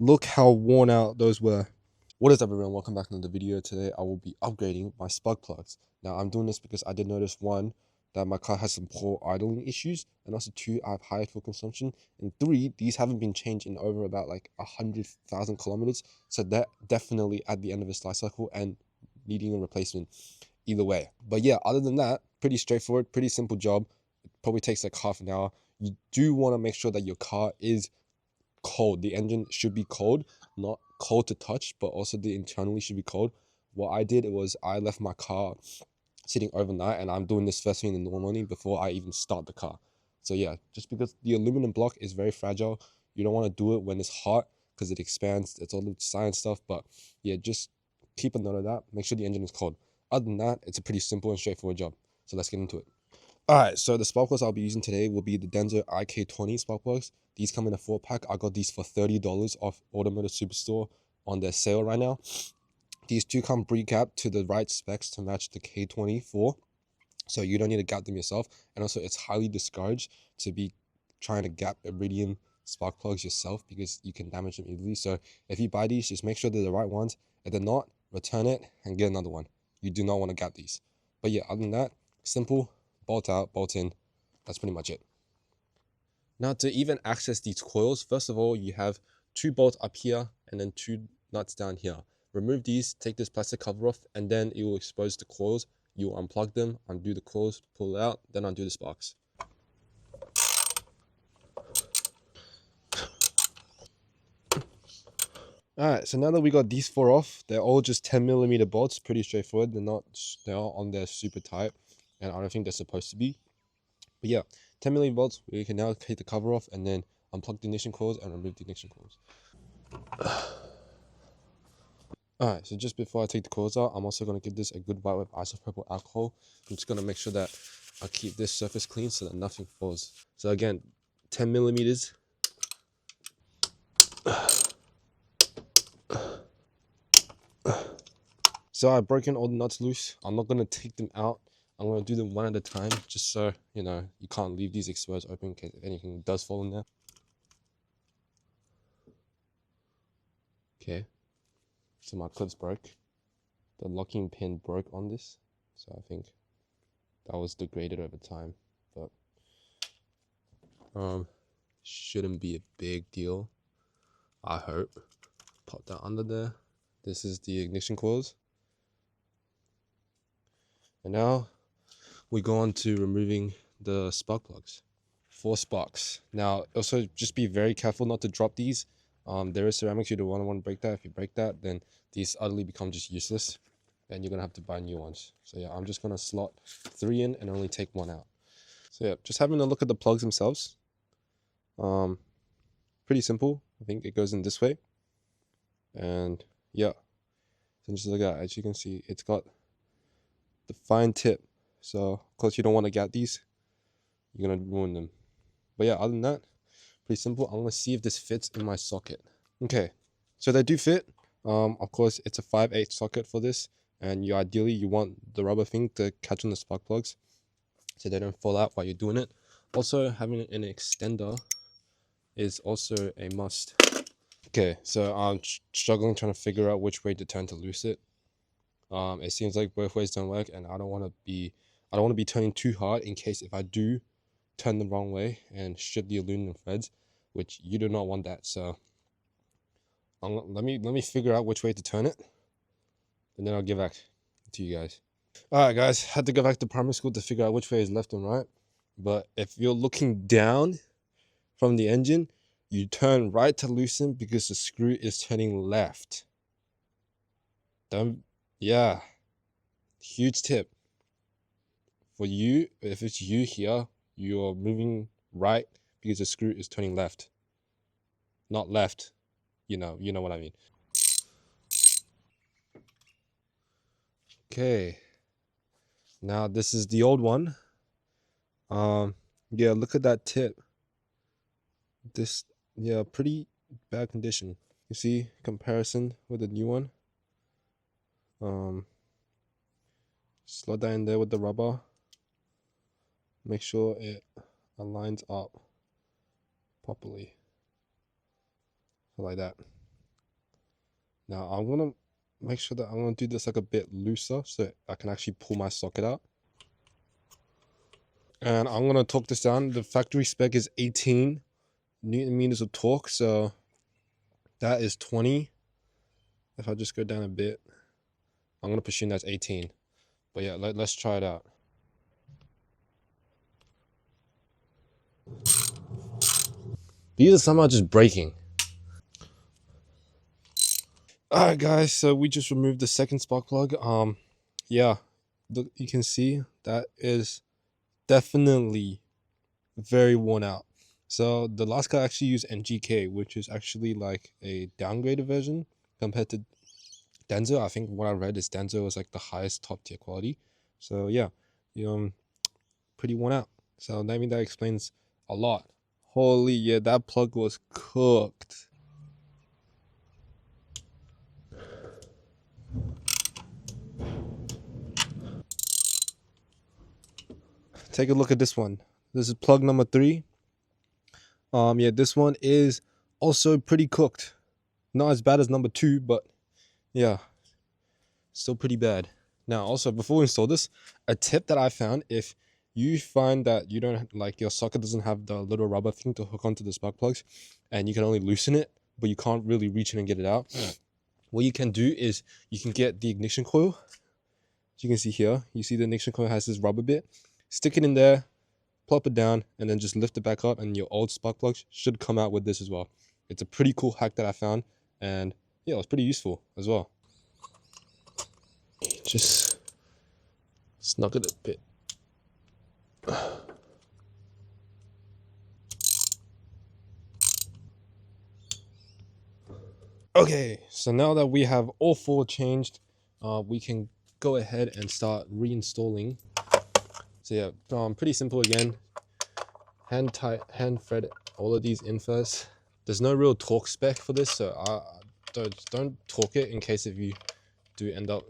look how worn out those were. What is up, everyone? Welcome back to another video. Today I will be upgrading my spark plugs. Now I'm doing this because I did notice, one, that my car has some poor idling issues, and also two, I have high fuel consumption, and three, these haven't been changed in over about like 100,000 kilometers, so they're definitely at the end of its life cycle and needing a replacement either way. But yeah, other than that, pretty straightforward, pretty simple job. It probably takes like half an hour. You do want to make sure that your car is cold. The engine should be cold, not cold to touch, but also the internally should be cold. What I did was I left my car sitting overnight, and I'm doing this first thing in the morning before I even start the car. So yeah, just because the aluminum block is very fragile, you don't want to do it when it's hot because it expands. It's all the science stuff, but yeah, just keep a note of that. Make sure the engine is cold. Other than that, it's a pretty simple and straightforward job. So let's get into it. Alright, so the spark plugs I'll be using today will be the Denso IK20 spark plugs. These come in a 4-pack. I got these for $30 off Automotive Superstore on their sale right now. These two come pre-capped to the right specs to match the K24, so you don't need to gap them yourself. And also, it's highly discouraged to be trying to gap iridium spark plugs yourself because you can damage them easily. So if you buy these, just make sure they're the right ones. If they're not, return it and get another one. You do not want to gap these. But yeah, other than that, simple. Bolt out, bolt in. That's pretty much it. Now, to even access these coils, first of all, you have 2 bolts up here and then 2 nuts down here. Remove these, take this plastic cover off, and then it will expose the coils. You will unplug them, undo the coils, pull it out, then undo the sparks. Alright, so now that we got these 4 off, they're all just 10mm bolts, pretty straightforward. They're not on there super tight, and I don't think they're supposed to be. But yeah, 10mm bolts, we can now take the cover off and then unplug the ignition coils and remove the ignition coils. Alright, so just before I take the coils out, I'm also going to give this a good wipe with isopropyl alcohol. I'm just going to make sure that I keep this surface clean so that nothing falls. So again, 10mm. So I've broken all the nuts loose. I'm not going to take them out. I'm going to do them one at a time, just so, you know, you can't leave these exposed open in case anything does fall in there. Okay, so my clips broke. The locking pin broke on this, so I think that was degraded over time, but shouldn't be a big deal, I hope. Pop that under there. This is the ignition coils. And now we go on to removing the spark plugs. 4 sparks. Now also just be very careful not to drop these. There is ceramics, you don't want to break that. If you break that, then these utterly become just useless, and you're gonna have to buy new ones. So yeah, I'm just gonna slot 3 in and only take 1 out. So yeah, just having a look at the plugs themselves. Pretty simple. I think it goes in this way, and yeah, so just look at it. As you can see, it's got the fine tip, so of course you don't want to gap these, you're gonna ruin them. But yeah, other than that, pretty simple. I'm gonna see if this fits in my socket. Okay, so they do fit. Of course it's a 5/8 socket for this, and ideally you want the rubber thing to catch on the spark plugs so they don't fall out while you're doing it. Also, having an extender is also a must. Okay, so I'm struggling trying to figure out which way to turn to loose it. It seems like both ways don't work, and I don't want to be turning too hard in case if I do turn the wrong way and strip the aluminum threads, which you do not want that. So let me figure out which way to turn it, and then I'll get back to you guys. Alright guys, had to go back to primary school to figure out which way is left and right. But if you're looking down from the engine, you turn right to loosen because the screw is turning left. Yeah, huge tip for you. If it's you here, you're moving right because the screw is turning left, not left. You know what I mean. Okay, now this is the old one. Yeah, look at that tip. This, yeah, pretty bad condition. You see comparison with the new one. Slot that in there with the rubber. Make sure it aligns up properly, like that. Now I'm gonna make sure that I'm gonna do this like a bit looser so I can actually pull my socket out. And I'm gonna torque this down. The factory spec is 18 Newton meters of torque, so that is 20. If I just go down a bit, I'm gonna presume that's 18. But yeah, let's try it out. These are somehow just breaking. Alright guys, so we just removed the second spark plug. Yeah, you can see that is definitely very worn out. So the last guy actually used NGK, which is actually like a downgraded version compared to Denso. I think what I read is Denso is like the highest top tier quality. So yeah, pretty worn out. So I mean that explains a lot. Holy yeah, that plug was cooked. Take a look at this one. This is plug number 3. Yeah, this one is also pretty cooked. Not as bad as number 2, but yeah, still pretty bad. Now, also before we install this, a tip that I found: if you find that you don't like your socket doesn't have the little rubber thing to hook onto the spark plugs, and you can only loosen it, but you can't really reach in and get it out, what you can do is you can get the ignition coil. As you can see here, you see the ignition coil has this rubber bit. Stick it in there, plop it down, and then just lift it back up, and your old spark plugs should come out with this as well. It's a pretty cool hack that I found, and yeah, it was pretty useful as well. Just snug it a bit. Okay, so now that we have all 4 changed, we can go ahead and start reinstalling. So yeah, pretty simple again. Hand thread all of these in first. There's no real torque spec for this, so don't torque it in case if you do end up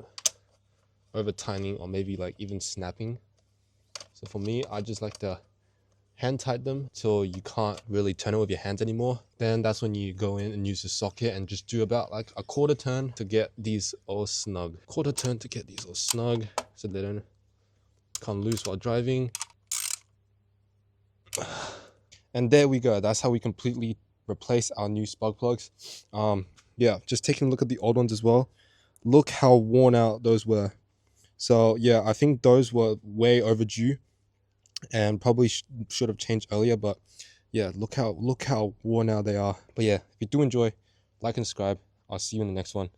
over tightening or maybe like even snapping. So for me, I just like to hand tighten them till you can't really turn it with your hands anymore. Then that's when you go in and use the socket and just do about like a quarter turn to get these all snug. Quarter turn to get these all snug so they don't come loose while driving. And there we go. That's how we completely replace our new spark plugs. Yeah, just taking a look at the old ones as well. Look how worn out those were. So yeah, I think those were way overdue and probably should have changed earlier. But yeah, look how worn out they are. But yeah, if you do enjoy, like and subscribe. I'll see you in the next one.